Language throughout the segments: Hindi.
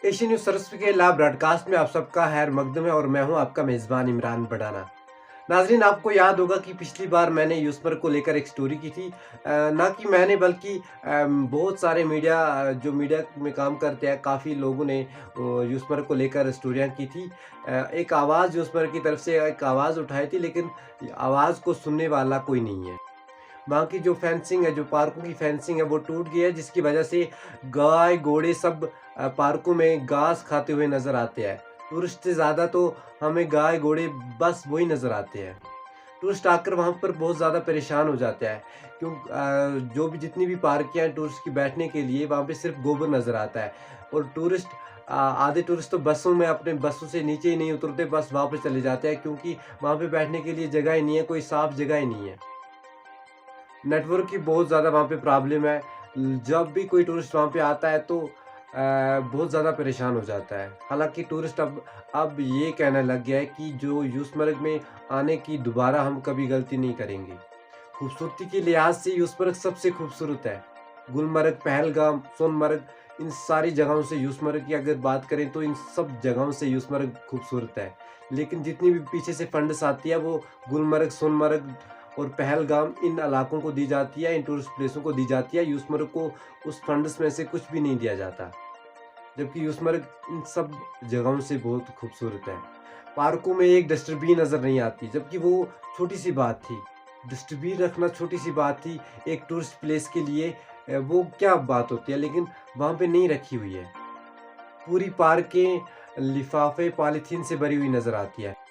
एशियन न्यूज सर्विस के लाइव ब्रॉडकास्ट में आप सबका खैर मकदम है और मैं हूं आपका मेज़बान इमरान बड़ाना। नाजरीन, आपको याद होगा कि पिछली बार मैंने यूसमर्ग को लेकर एक स्टोरी की थी। ना कि मैंने बल्कि बहुत सारे मीडिया जो मीडिया में काम करते हैं काफ़ी लोगों ने यूसमर्ग को लेकर स्टोरियाँ की थी। एक आवाज़ यूसमर्ग की तरफ से एक आवाज़ उठाई थी, लेकिन आवाज़ को सुनने वाला कोई नहीं है। वहाँ की जो फेंसिंग है, जो पार्कों की फेंसिंग है, वो टूट गई है, जिसकी वजह से गाय घोड़े सब पार्कों में घास खाते हुए नज़र आते हैं। टूरिस्ट से ज़्यादा तो हमें गाय घोड़े बस वही नज़र आते हैं। टूरिस्ट आकर वहाँ पर बहुत ज़्यादा परेशान हो जाता है, जो भी जितनी भी पार्कियाँ हैं टूरिस्ट की बैठने के लिए, वहाँ पे सिर्फ गोबर नज़र आता है। और आधे टूरिस्ट तो बसों में अपने बसों से नीचे ही नहीं उतरते, बस वापस चले जाते हैं, क्योंकि वहाँ पे बैठने के लिए जगह ही नहीं है, कोई साफ जगह ही नहीं है। नेटवर्क की बहुत ज़्यादा वहाँ पे प्रॉब्लम है। जब भी कोई टूरिस्ट वहाँ पे आता है तो बहुत ज़्यादा परेशान हो जाता है। हालाँकि टूरिस्ट अब ये कहने लग गया है कि जो यूसमर्ग में आने की दोबारा हम कभी गलती नहीं करेंगे। खूबसूरती के लिहाज से यूसमर्ग सबसे खूबसूरत है। गुलमर्ग, पहलगाम, सोनमर्ग, इन सारी जगहों से यूसमर्ग की अगर बात करें तो इन सब जगहों से यूसमर्ग खूबसूरत है। लेकिन जितनी भी पीछे से फंड्स आती है वो गुलमर्ग, सोनमर्ग और पहलगाम इन इलाकों को दी जाती है, इन टूरिस्ट प्लेसों को दी जाती है। यूसमर्ग को उस फंड्स में से कुछ भी नहीं दिया जाता, जबकि यूसमर्ग इन सब जगहों से बहुत खूबसूरत है। पार्कों में एक डस्टबिन नज़र नहीं आती, जबकि वो छोटी सी बात थी। डस्टबिन रखना छोटी सी बात थी एक टूरिस्ट प्लेस के लिए, वो क्या बात होती है, लेकिन वहाँ पे नहीं रखी हुई है। पूरी पार्कें लिफाफे पॉलीथीन से भरी हुई नज़र आती है।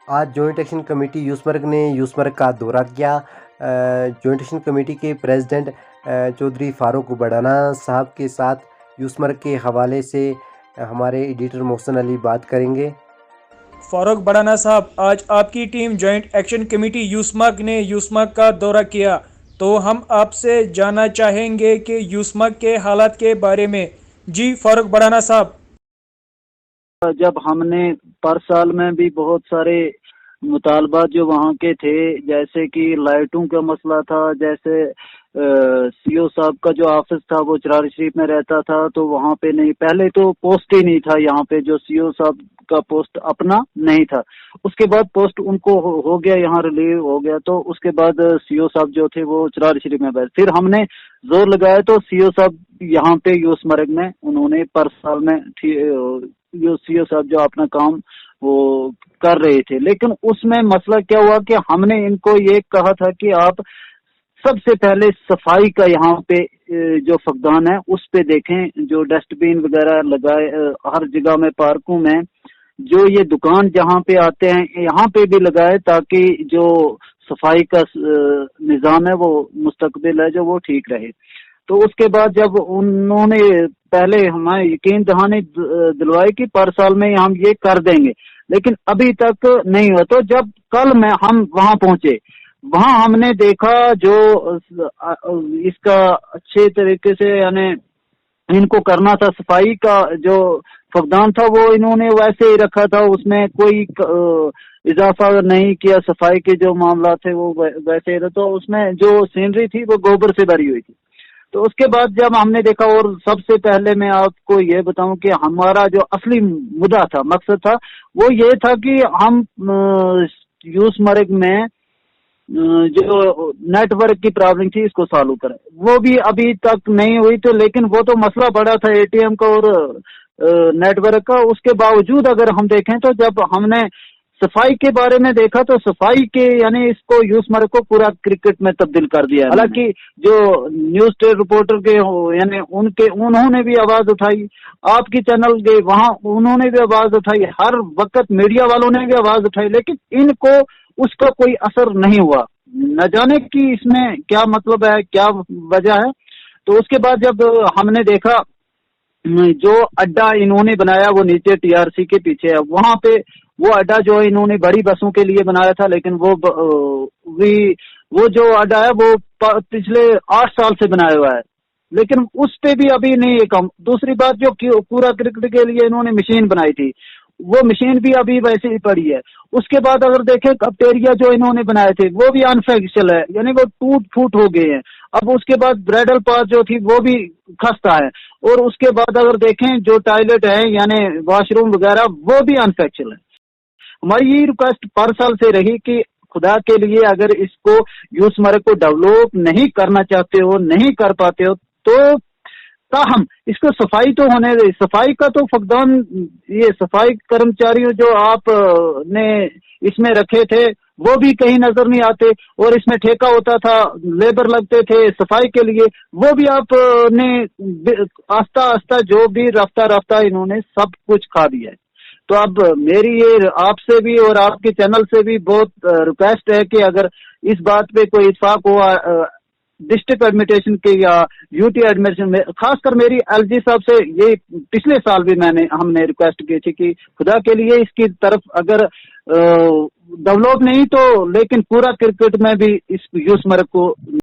आज जॉइंट एक्शन कमेटी यूसमर्ग ने यूसमर्ग का दौरा किया। जॉइंट एक्शन कमेटी के प्रेसिडेंट चौधरी फारूक बड़ाना साहब के साथ यूसमर्ग के हवाले से हमारे एडिटर मोहसिन अली बात करेंगे। फारूक बड़ाना साहब, आज आपकी team joint action committee Yusmarg ने यूसमर्ग का दौरा किया, तो हम आपसे जानना चाहेंगे कि यूसमर्ग के हालात के बारे में। जी फारूक बड़ाना साहब। जब हमने पर साल में भी बहुत सारे मुतालबात जो वहाँ के थे, जैसे कि लाइटों का मसला था, जैसे सीओ साहब का जो ऑफिस था वो चरार शरीफ में रहता था, तो वहाँ पे नहीं, पहले तो पोस्ट ही नहीं था यहाँ पे, जो सीओ साहब का पोस्ट अपना नहीं था। उसके बाद पोस्ट उनको हो गया, यहाँ रिलीव हो गया, तो उसके बाद सीओ साहब जो थे वो चरार शरीफ में बैठे। फिर हमने जोर लगाया तो सीओ साहब यहाँ पे यूसमर्ग में उन्होंने पर साल में जो सीओ साहब जो अपना काम वो कर रहे थे, लेकिन उसमें मसला क्या हुआ कि हमने इनको ये कहा था कि आप सबसे पहले सफाई का यहाँ पे जो फकदान है उस पे देखें, जो डस्टबिन वगैरह लगाए हर जगह में, पार्कों में, जो ये दुकान जहाँ पे आते हैं यहाँ पे भी लगाए, ताकि जो सफाई का निज़ाम है वो मुस्तकबिल है जो वो ठीक रहे। तो उसके बाद जब उन्होंने पहले हमें यकीन दहानी दिलवाई कि पर साल में हम ये कर देंगे, लेकिन अभी तक नहीं हुआ। तो जब कल में हम वहां पहुंचे, वहां हमने देखा जो इसका अच्छे तरीके से यानी इनको करना था, सफाई का जो फकदान था वो इन्होंने वैसे ही रखा था, उसमें कोई इजाफा नहीं किया। सफाई के जो मामला थे वो वैसे ही, तो उसमें जो सीनरी थी वो गोबर से भरी हुई थी। तो उसके बाद जब हमने देखा, और सबसे पहले मैं आपको ये बताऊं कि हमारा जो असली मुद्दा था, मकसद था, वो ये था कि हम यूसमर्ग में जो नेटवर्क की प्रॉब्लम थी इसको सॉल्व करें। वो भी अभी तक नहीं हुई, तो लेकिन वो तो मसला बड़ा था एटीएम का और नेटवर्क का। उसके बावजूद अगर हम देखें तो जब हमने सफाई के बारे में देखा तो सफाई के यानी इसको यूसमर्ग को पूरा क्रिकेट में तब्दील कर दिया। हालांकि जो न्यूज रिपोर्टर के यानी उन्होंने भी आवाज उठाई, आपकी चैनल के वहां उन्होंने भी आवाज उठाई, हर वक्त मीडिया वालों ने भी आवाज उठाई, लेकिन इनको उसका कोई असर नहीं हुआ। न जाने कि इसमें क्या मतलब है, क्या वजह है। तो उसके बाद जब हमने देखा जो अड्डा इन्होंने बनाया वो नीचे टीआरसी के पीछे है, वहां पे वो अड्डा जो इन्होंने बड़ी बसों के लिए बनाया था, लेकिन वो जो अड्डा है वो पिछले 8 साल से बनाया हुआ है, लेकिन उस पे भी अभी नहीं है काम। दूसरी बात, जो पूरा क्रिकेट के लिए इन्होंने मशीन बनाई थी, वो मशीन भी अभी वैसे ही पड़ी है। उसके बाद अगर देखें कैफेटेरिया जो इन्होंने बनाए थे वो भी अनफंक्शनल है, यानी वो टूट फूट हो गए हैं। अब उसके बाद ब्राइडल पार्ट जो थी वो भी खस्ता है, और उसके बाद अगर देखें जो टॉयलेट है यानी वॉशरूम वगैरह वो भी अनफंक्शनल है। हमारी ये रिक्वेस्ट पर साल से रही कि खुदा के लिए अगर इसको यूसमर्ग को डेवलप नहीं करना चाहते हो, नहीं कर पाते हो, तो ताहम इसको सफाई तो होने दे। सफाई का तो फकदान, ये सफाई कर्मचारियों जो आप ने इसमें रखे थे वो भी कहीं नजर नहीं आते, और इसमें ठेका होता था, लेबर लगते थे सफाई के लिए, वो भी आप ने आस्ता आस्ता जो भी रफ्ता रफ्ता इन्होंने सब कुछ खा दिया है। तो अब मेरी ये आपसे भी और आपके चैनल से भी बहुत रिक्वेस्ट है कि अगर इस बात पे कोई इत्फाक हुआ डिस्ट्रिक्ट एडमिनिस्ट्रेशन के या यूटी एडमिनिस्ट्रेशन में, खासकर मेरी एलजी साहब से ये पिछले साल भी हमने रिक्वेस्ट की थी कि खुदा के लिए इसकी तरफ अगर डेवलप नहीं तो लेकिन पूरा क्रिकेट में भी इस यूसमर्ग को